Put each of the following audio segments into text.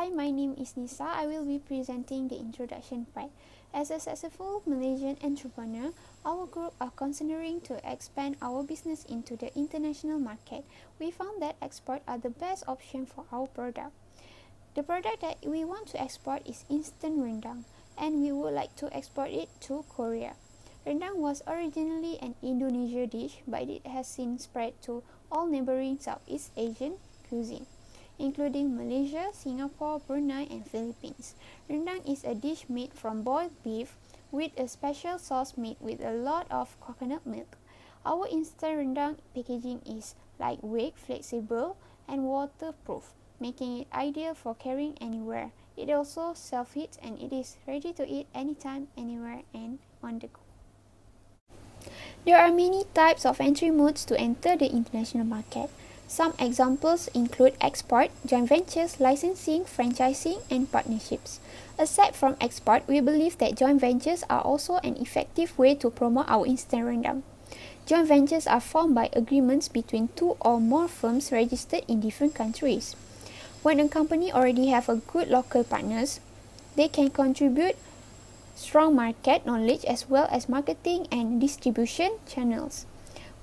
Hi, my name is Nisa. I will be presenting the introduction part. As a successful Malaysian entrepreneur, our group are considering to expand our business into the international market. We found that export are the best option for our product. The product that we want to export is instant rendang, and we would like to export it to Korea. Rendang was originally an Indonesian dish, but it has since spread to all neighboring Southeast Asian cuisine, including Malaysia, Singapore, Brunei, and Philippines. Rendang is a dish made from boiled beef with a special sauce made with a lot of coconut milk. Our instant rendang packaging is lightweight, flexible, and waterproof, making it ideal for carrying anywhere. It also self-heats and it is ready to eat anytime, anywhere, and on the go. There are many types of entry modes to enter the international market. Some examples include export, joint ventures, licensing, franchising, and partnerships. Aside from export, we believe that joint ventures are also an effective way to promote our instant rendang. Joint ventures are formed by agreements between two or more firms registered in different countries. When a company already have a good local partners, they can contribute strong market knowledge as well as marketing and distribution channels,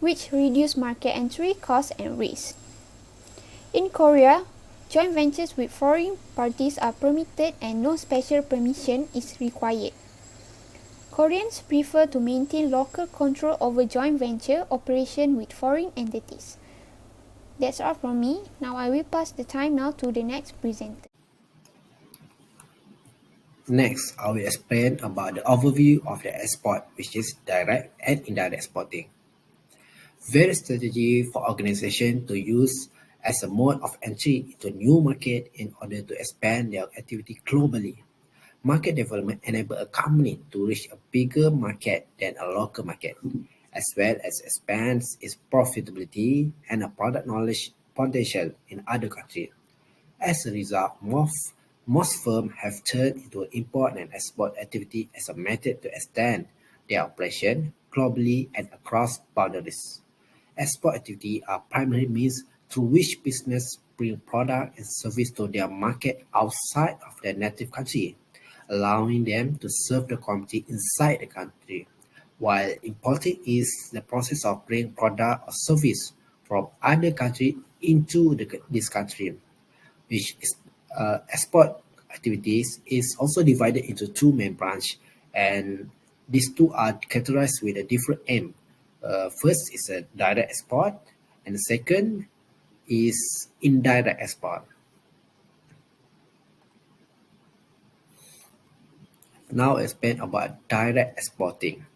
which reduce market entry costs and risk. In Korea, joint ventures with foreign parties are permitted and no special permission is required. Koreans prefer to maintain local control over joint venture operation with foreign entities. That's all from me. Now I will pass the time now to the next presenter. Next, I will explain about the overview of the export, which is direct and indirect exporting. Various strategy for organization to use as a mode of entry into new market in order to expand their activity globally. Market development enable a company to reach a bigger market than a local market, as well as expands its profitability and a product knowledge potential in other countries. As a result, most firms have turned into import and export activity as a method to extend their operation globally and across boundaries. Export activity are primary means through which business bring product and service to their market outside of their native country, allowing them to serve the community inside the country, while importing is the process of bringing product or service from other country into this country, which is export activities is also divided into two main branch, and these two are categorized with a different aim. First is a direct export, and the second is indirect export. Now explain about direct exporting,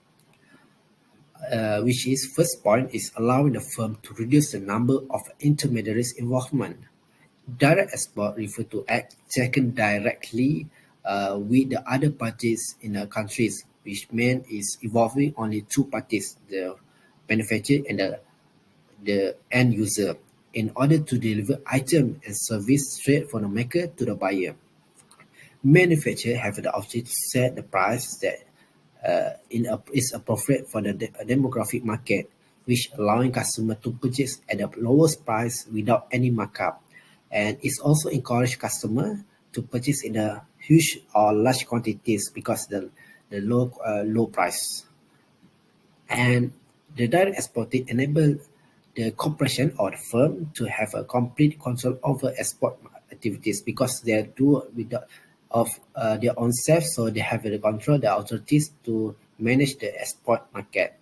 which is first point is allowing the firm to reduce the number of intermediaries involvement. Direct export refer to act taken directly with the other parties in the countries, which mean is involving only two parties, the manufacturer and the end user, in order to deliver item and service straight from the maker to the buyer. Manufacturers have the option to set the price that is appropriate for the demographic market, which allowing customer to purchase at the lowest price without any markup, and it's also encourage customer to purchase in a huge or large quantities because the low price. And the direct exporting enable the corporation or the firm to have a complete control over export activities because they do with their own self, so they have the control, the authorities to manage the export market.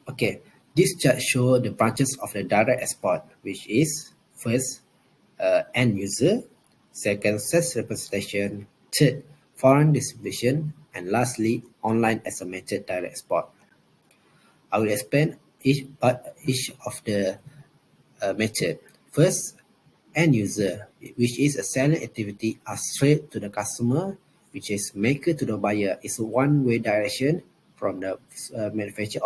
Okay, this chart show the branches of the direct export, which is first end user, second sales representation, third foreign distribution, and lastly online as a method direct export. I will explain each of the method. First, end user, which is a selling activity are straight to the customer, which is maker to the buyer. It's a one-way direction from the manufacturer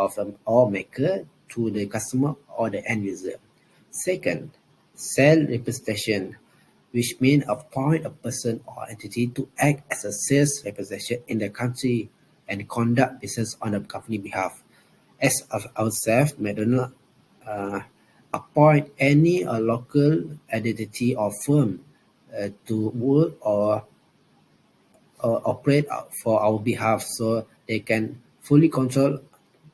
or maker to the customer or the end user. Second, sales representation, which means appoint a person or entity to act as a sales representative in the country and conduct business on the company behalf. As of ourselves, McDonald, appoint any local entity or firm to work or operate for our behalf so they can fully control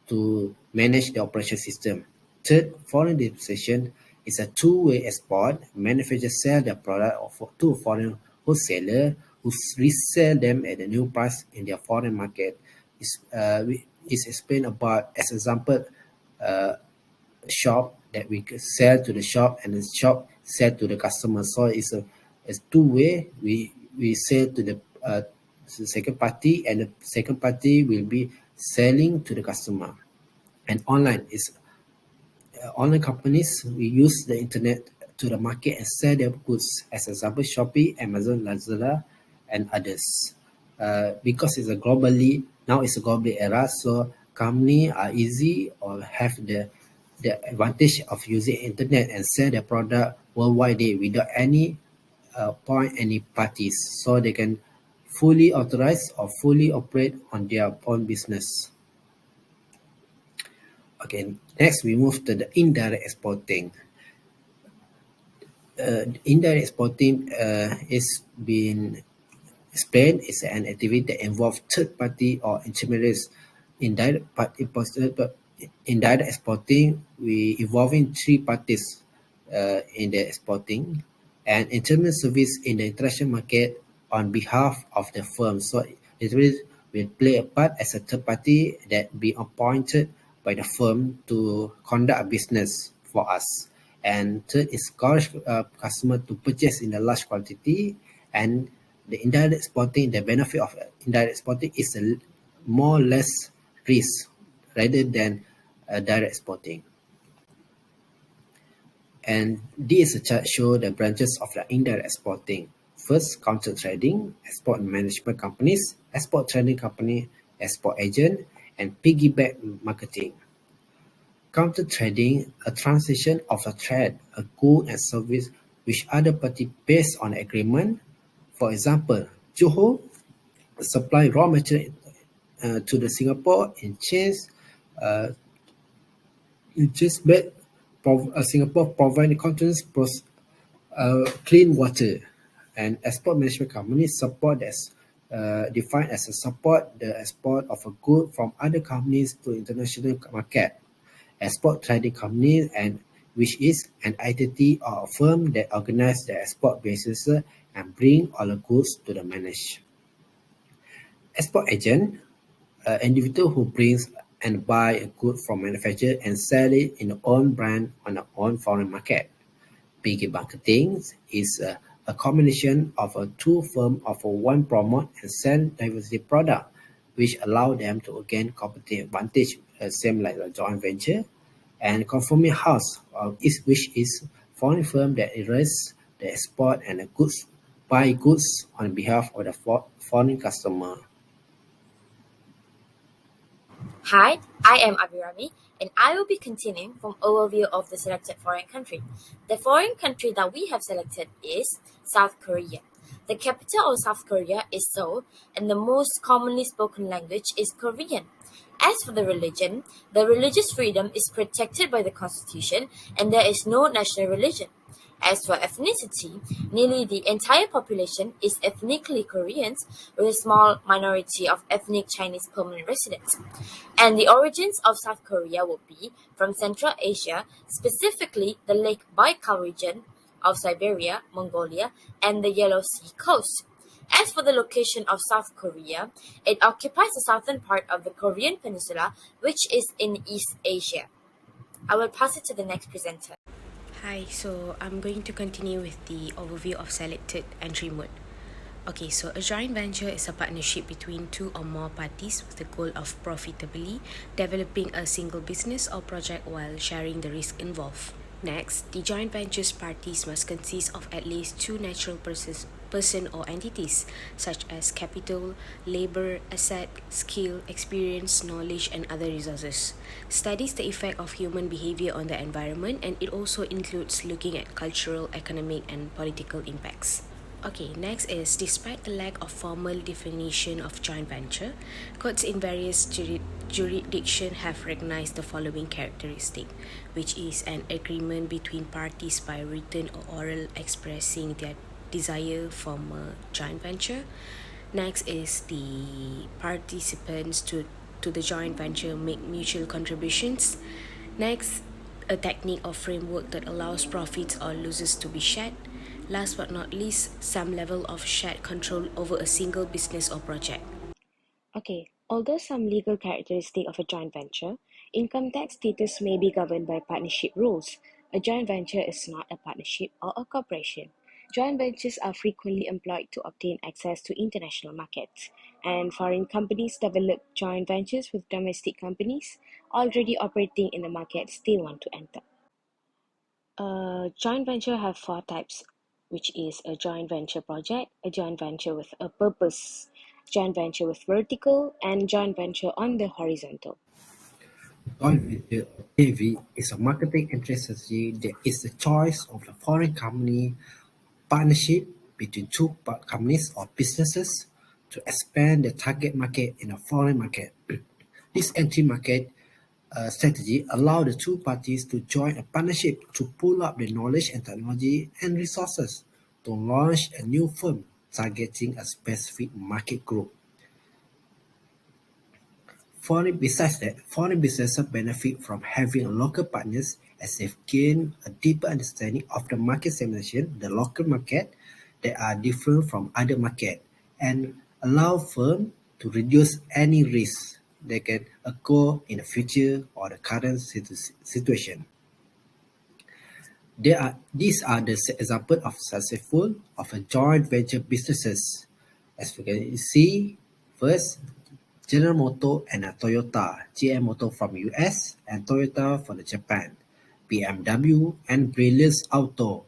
to manage the operation system. Third, foreign depreciation is a two-way export. Manufacturers sell their product to foreign wholesaler who resell them at a new price in their foreign market. Is explained about as example shop that we sell to the shop and the shop sell to the customer. So it's two way. We sell to the second party and the second party will be selling to the customer. And online is online companies we use the internet to the market and sell their goods. As example, Shopee, Amazon, Lazada, and others. Because it's a globally now it's a global era, so company are easy or have the advantage of using internet and sell their product worldwide without any point any parties, so they can fully authorize or fully operate on their own business. Okay, next we move to the indirect exporting. Indirect exporting is being explained is an activity that involves third party or intermediaries. Indirect exporting, we involving three parties in the exporting and intermediate service in the international market on behalf of the firm. So it will play a part as a third party that be appointed by the firm to conduct a business for us. And third is encourage customer to purchase in a large quantity. And the indirect exporting, the benefit of indirect exporting is a more or less risk rather than direct exporting. And this chart show the branches of the indirect exporting. First, counter trading, export management companies, export trading company, export agent, and piggyback marketing. Counter trading, a transition of a trade, a good and service which other party based on agreement. For example, Johor supply raw material to the Singapore in just made Singapore provide continuous clean water, and export management companies support that's defined as a support the export of a good from other companies to international market. Export trading company and which is an entity or a firm that organize the export business and bring all the goods to the manage. Export agent, an individual who brings and buy a good from manufacturer and sell it in their own brand on their own foreign market. Piggy marketing is a combination of a two firm of a one promote and sell diversity product, which allow them to gain competitive advantage, same like a joint venture. And conforming house, which is foreign firm that erase the export and the goods buy goods on behalf of the foreign customer. Hi, I am Abhirami, and I will be continuing from overview of the selected foreign country. The foreign country that we have selected is South Korea. The capital of South Korea is Seoul, and the most commonly spoken language is Korean. As for the religious freedom is protected by the constitution, and there is no national religion. As for ethnicity, nearly the entire population is ethnically Koreans, with a small minority of ethnic Chinese permanent residents. And the origins of South Korea would be from Central Asia, specifically the Lake Baikal region of Siberia, Mongolia, and the Yellow Sea coast. As for the location of South Korea, it occupies the southern part of the Korean peninsula, which is in East Asia. I will pass it to the next presenter. Hi, so I'm going to continue with the overview of selected entry mode. Okay, so a joint venture is a partnership between two or more parties with the goal of profitably developing a single business or project while sharing the risk involved. Next, the joint venture's parties must consist of at least two natural person or entities, such as capital, labor, asset, skill, experience, knowledge, and other resources. Studies the effect of human behavior on the environment, and it also includes looking at cultural, economic, and political impacts. Okay, next is despite the lack of formal definition of joint venture, courts in various jurisdictions have recognized the following characteristic, which is an agreement between parties by written or oral expressing their desire from a joint venture. Next is the participants to the joint venture make mutual contributions. Next, a technique or framework that allows profits or losses to be shared. Last but not least, some level of shared control over a single business or project. Okay, although some legal characteristic of a joint venture, income tax status may be governed by partnership rules. A joint venture is not a partnership or a corporation. Joint ventures are frequently employed to obtain access to international markets, and foreign companies develop joint ventures with domestic companies already operating in the markets they want to enter. Joint venture have four types, which is a joint venture project, a joint venture with a purpose, joint venture with vertical, and joint venture on the horizontal. Joint venture or JV is a marketing entry strategy that is the choice of a foreign company partnership between two companies or businesses to expand the target market in a foreign market. This entry market strategy allows the two parties to join a partnership to pool up the knowledge and technology and resources to launch a new firm targeting a specific market group. Besides that, foreign businesses benefit from having local partners as they gain a deeper understanding of the market segmentation, the local market, that are different from other markets, and allow firms to reduce any risk that can occur in the future or the current situation. These are the examples of successful of a joint venture businesses. As we can see, first, General Motors and Toyota, GM Motor from US and Toyota from Japan, BMW and Brilliance Auto,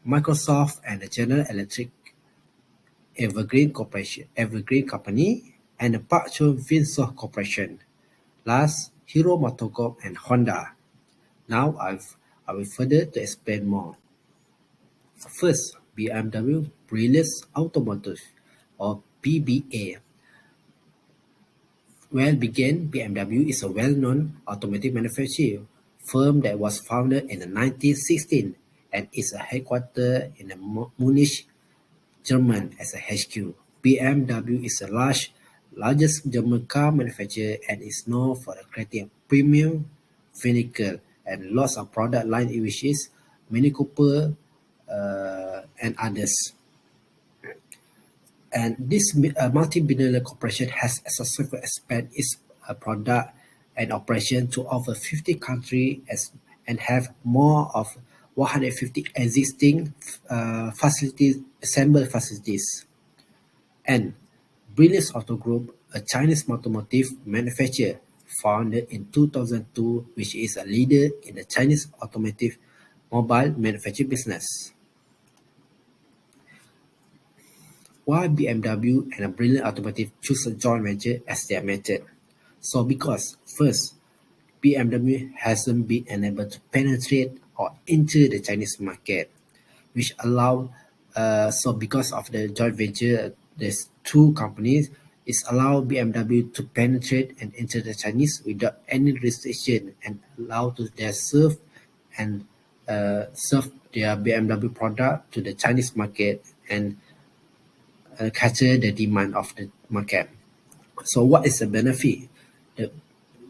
Microsoft and the General Electric, Evergreen Company, and the Park Chung Winsor Corporation. Last, Hero Motocorp and Honda. Now I will further to explain more. First, BMW Brilliance Automotive or BBA. BMW is a well-known automotive manufacturing firm that was founded in the 1916 and is headquartered in Munich, Germany as a HQ. BMW is the largest German car manufacturer and is known for creating premium vehicle and lots of product line which is Mini Cooper and others. And this multi-billion corporation has successfully expanded its product and operation to over 50 countries and have more of 150 existing assembled facilities. And Brilliance Auto Group, a Chinese automotive manufacturer founded in 2002, which is a leader in the Chinese automotive mobile manufacturing business. Why BMW and a Brilliant Automotive choose a joint venture as their method? So because first, BMW hasn't been unable to penetrate or enter the Chinese market, which because of the joint venture, there's two companies, it's allow BMW to penetrate and enter the Chinese without any restriction and allow to their and serve their BMW product to the Chinese market and capture the demand of the market. So what is the benefit? The,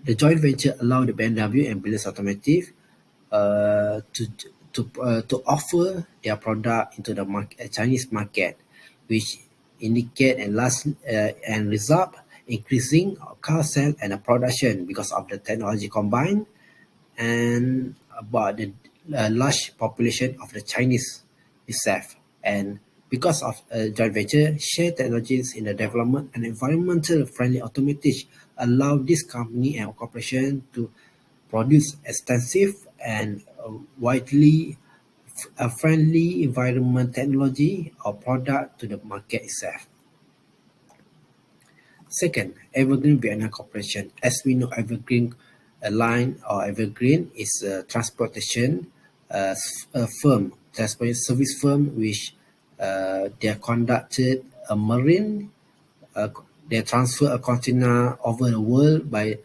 the joint venture allow the BMW and Brilliance Automotive uh, to to offer their product into the Chinese market, which indicate and result increasing car sale and production because of the technology combined and about the large population of the Chinese itself. And because of joint venture, share technologies in the development and environmental friendly automotive allow this company and corporation to produce extensive and widely friendly environment technology or product to the market itself. Second, Evergreen Vietnam Corporation. As we know, Evergreen Line or Evergreen is a transportation firm, transportation service firm which they conducted a marine. Uh, they transfer a container over the world by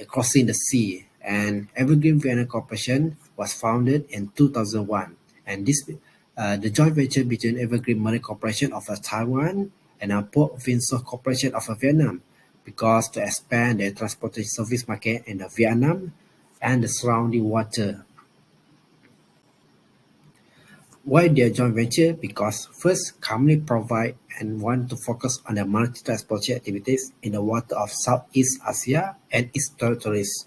crossing the sea. And Evergreen Vienna Corporation was founded in 2001. And the joint venture between Evergreen Marine Corporation of Taiwan and Port Vinson Corporation of Vietnam, because to expand their transportation service market in Vietnam and the surrounding water. Why their joint venture? Because first, company provide and want to focus on the multi-transportation activities in the water of Southeast Asia and its territories.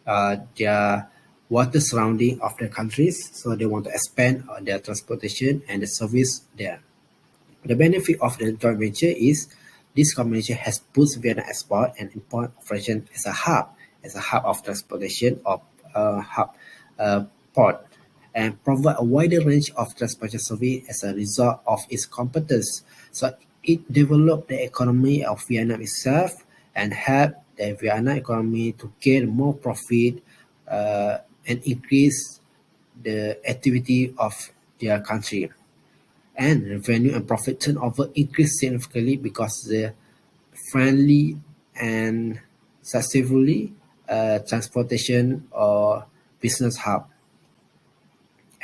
Their water surrounding of the countries, so they want to expand on their transportation and the service there. The benefit of the joint venture is this combination has boosted Vietnam export and import operation as a hub of transportation of hub port, and provide a wider range of transportation service as a result of its competence. So it developed the economy of Vietnam itself and helped the Vietnam economy to gain more profit and increase the activity of their country, and revenue and profit turnover increased significantly because the friendly and successfully transportation or business hub.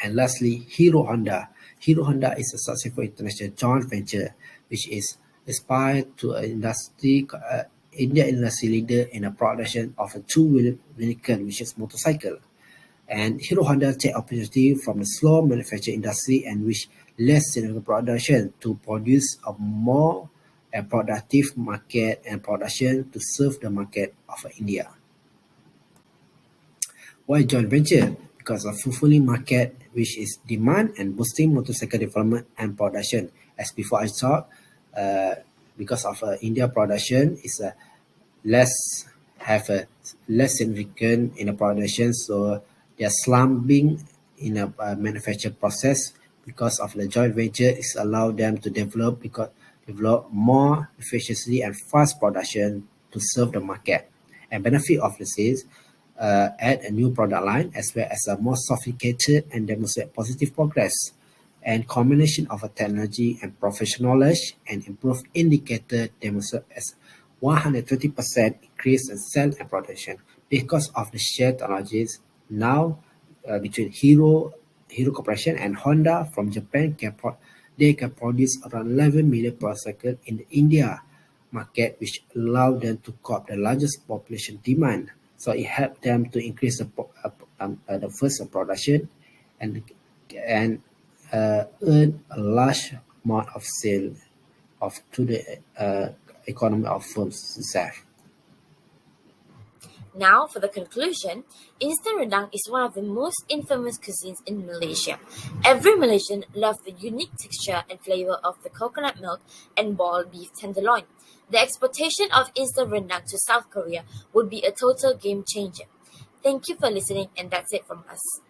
And lastly, Hero Honda. Hero Honda is a successful international joint venture which is aspired to an India industry leader in the production of a two-wheel vehicle, which is motorcycle. And Hero Honda take opportunity from the slow manufacturing industry and which less significant production to produce a more productive market and production to serve the market of India. Why joint venture? Because of fulfilling market which is demand and boosting motorcycle development and production. As before I talked, because of India production is a less have a less significant in the production, so they are slumping in a manufacture process. Because of the joint venture is allow them to develop more efficiency and fast production to serve the market. And benefit of this is add a new product line as well as a more sophisticated and demonstrate positive progress, and combination of a technology and professional knowledge and improved indicator demonstrate as 120% increase in sales and production because of the shared technologies now between Hero Corporation and Honda from Japan. They can produce around 11 million per second in the India market, which allow them to cope the largest population demand. So it helped them to increase the first production and earn a large amount of sale of to the economy of firms itself. Now, for the conclusion, instant rendang is one of the most infamous cuisines in Malaysia. Every Malaysian loves the unique texture and flavor of the coconut milk and boiled beef tenderloin. The exportation of instant rendang to South Korea would be a total game changer. Thank you for listening, and that's it from us.